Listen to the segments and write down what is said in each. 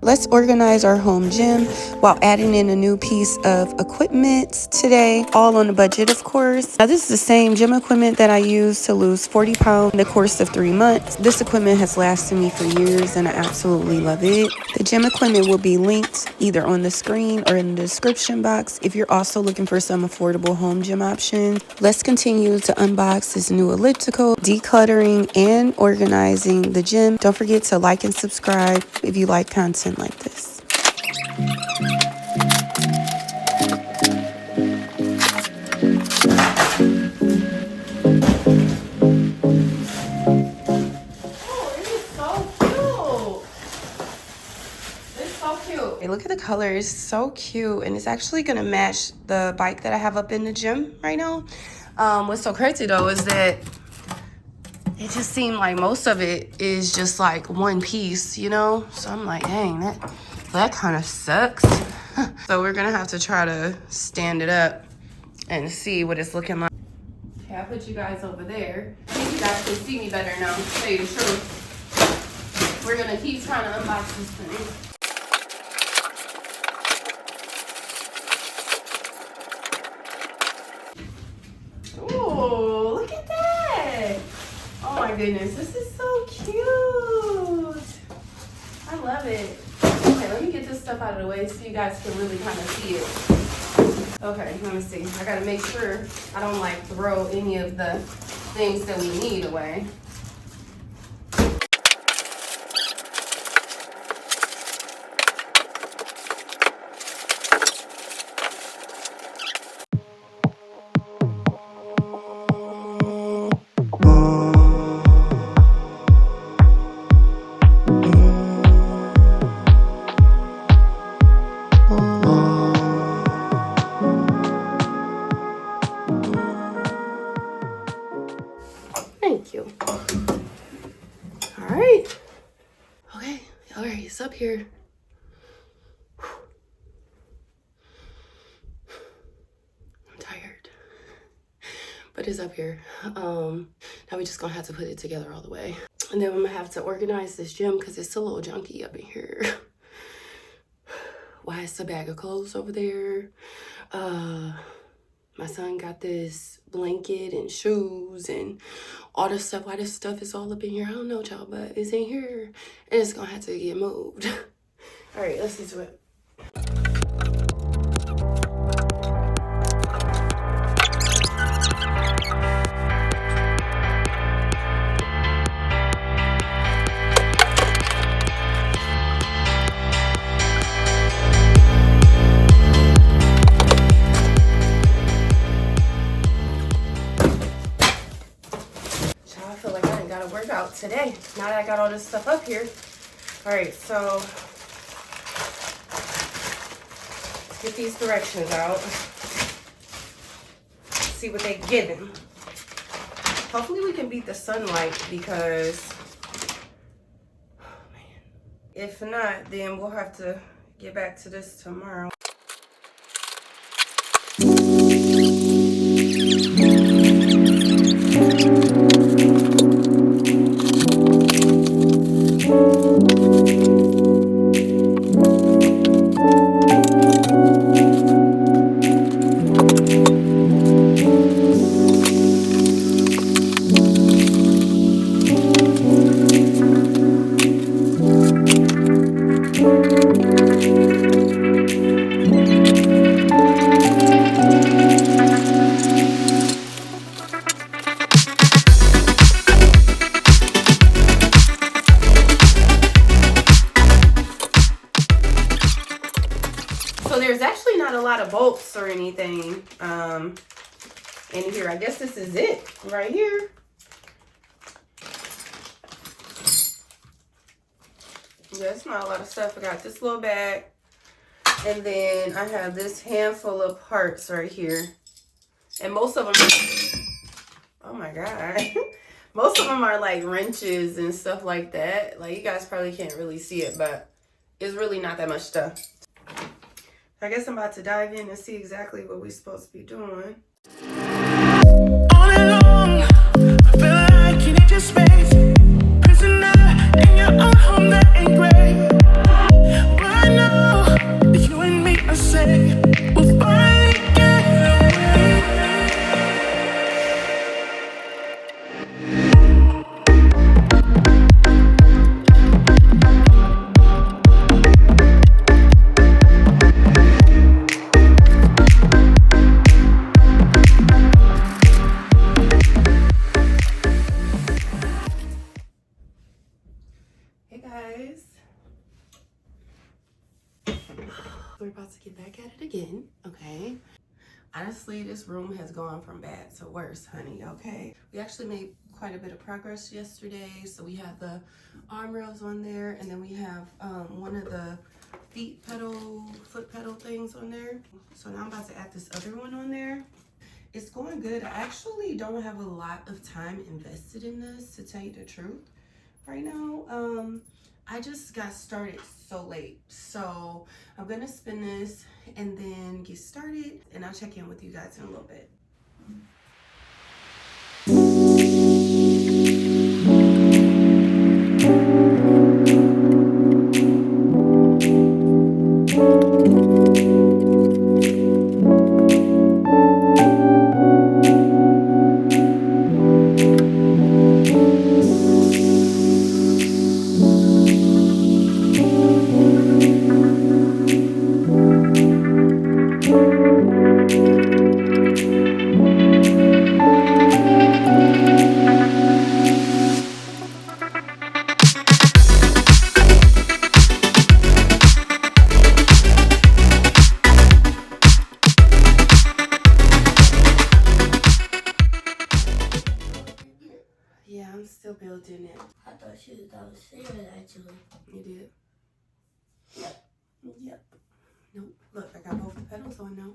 Let's organize our home gym while adding in a new piece of equipment today, all on a budget, of course. Now, this is the same gym equipment that I used to lose 40 pounds in the course of 3 months. This equipment has lasted me for years and I absolutely love it. The gym equipment will be linked either on the screen or in the description box if you're also looking for some affordable home gym options. Let's continue to unbox this new elliptical, decluttering and organizing the gym. Don't forget to like and subscribe if you like content like this. Hey, look at the color, it's so cute, and it's actually gonna match the bike that I have up in the gym right now. What's so crazy though is that it just seemed like most of it is just like one piece, you know? So I'm like, dang, that kind of sucks. So we're gonna have to try to stand it up and see what it's looking like. Okay, I put you guys over there. I think you guys can see me better now, to tell you the truth. We're gonna keep trying to unbox this thing. Ooh, look at that. Oh my goodness, this is so cute. I love it. Okay, let me get this stuff out of the way so you guys can really kind of see it. Okay, let me see. I gotta make sure I don't like throw any of the things that we need away. Thank you. All right. Okay. All right. It's up here. I'm tired, but it's up here. Now we're just gonna have to put it together all the way, and then I'm gonna have to organize this gym because it's a little junky up in here. Why is a bag of clothes over there? My son got this blanket and shoes and all this stuff. Why this stuff is all up in here, I don't know, y'all, but it's in here and it's gonna have to get moved. All right, let's get to it. Out today now that I got all this stuff up here. All right, so let's get these directions out, see what they're giving. Hopefully we can beat the sunlight because, oh man, if not, then we'll have to get back to this tomorrow. There's actually not a lot of bolts or anything in here. I guess this is it right here. Yeah, it's not a lot of stuff. I got this little bag, and then I have this handful of parts right here, and most of them, oh my god, most of them are like wrenches and stuff like that. Like, you guys probably can't really see it, but it's really not that much stuff. I guess I'm about to dive in and see exactly what we're supposed to be doing. All along, I feel like you need your space. Prisoner in your own home that ain't great. We're about to get back at it again, okay? Honestly, this room has gone from bad to worse, honey, okay? We actually made quite a bit of progress yesterday. So we have the arm rails on there, and then we have one of the foot pedal things on there. So now I'm about to add this other one on there. It's going good. I actually don't have a lot of time invested in this, to tell you the truth, right now. I just got started so late. So I'm gonna spin this and then get started, and I'll check in with you guys in a little bit. Yeah, I'm still building it. I thought she was downstairs, actually. You did? Yep. Nope. Look, I got both the pedals on now.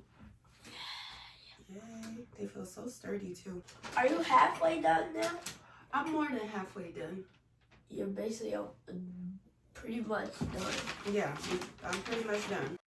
Yay. They feel so sturdy, too. Are you halfway done now? I'm more than halfway done. You're basically pretty much done. Yeah, I'm pretty much done.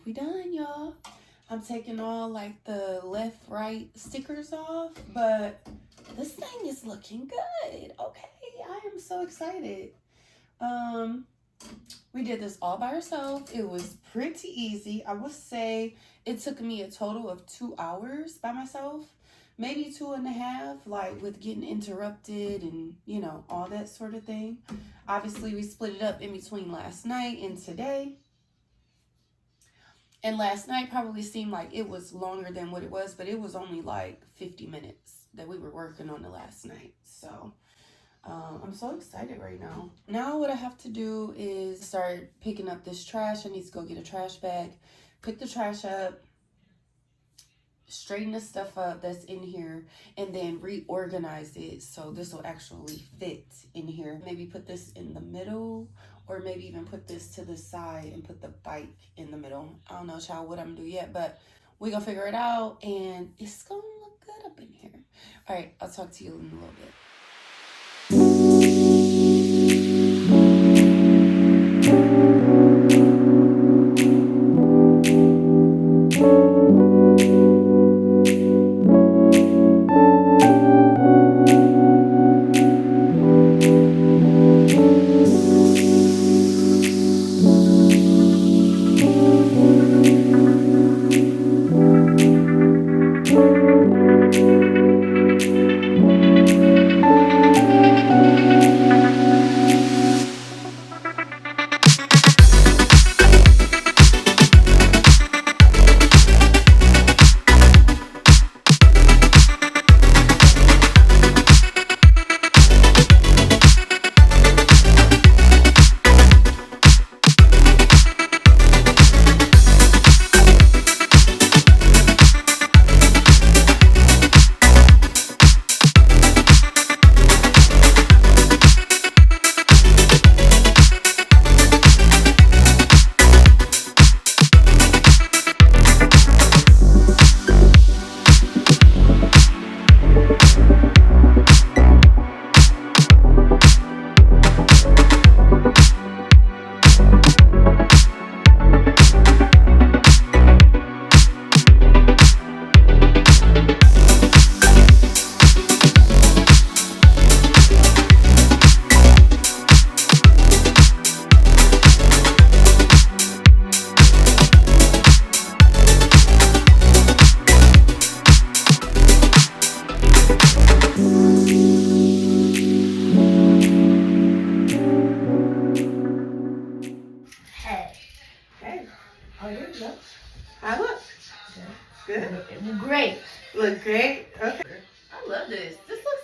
We done, y'all. I'm taking all like the left right stickers off, but this thing is looking good. Okay, I am so excited. We did this all by ourselves. It was pretty easy. I would say it took me a total of 2 hours by myself, maybe 2.5, like with getting interrupted and, you know, all that sort of thing. Obviously, we split it up in between last night and today. And last night probably seemed like it was longer than what it was, but it was only like 50 minutes that we were working on the last night. So I'm so excited right now. Now what I have to do is start picking up this trash. I need to go get a trash bag, pick the trash up, straighten the stuff up that's in here, and then reorganize it so this will actually fit in here. Maybe put this in the middle, or maybe even put this to the side and put the bike in the middle. I don't know, child, what I'm gonna do yet, but we're gonna figure it out, and it's gonna look good up in here. All right, I'll talk to you in a little bit.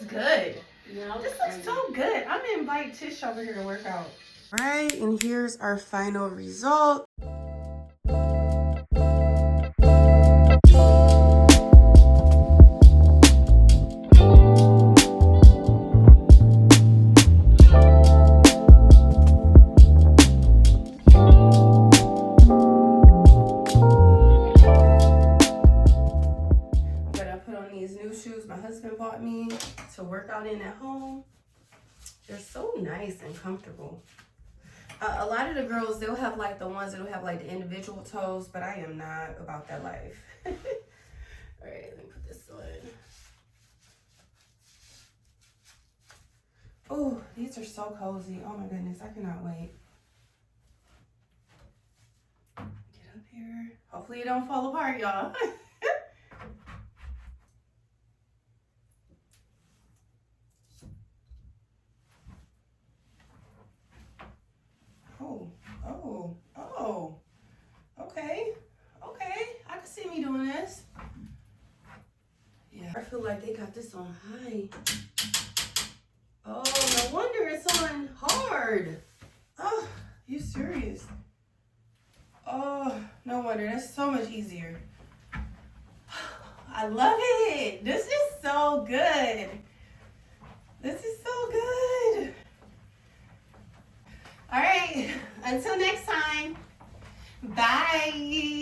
looks good. Now This looks so good. I'm gonna invite Tish over here to work out. All right, and here's our final result. I'm gonna put on these new shoes my husband bought me to work out in at home. They're so nice and comfortable. A lot of the girls, they'll have like the ones that'll have like the individual toes, but I am not about that life. All right, let me put this on. Oh, these are so cozy. Oh my goodness, I cannot wait. Get up here. Hopefully it don't fall apart, y'all. Oh. Okay. I can see me doing this. Yeah, I feel like they got this on high. Oh, no wonder it's on hard. Oh, you serious? Oh, no wonder. That's so much easier. I love it. This is so good. This is so good. All right. Until next time. Bye.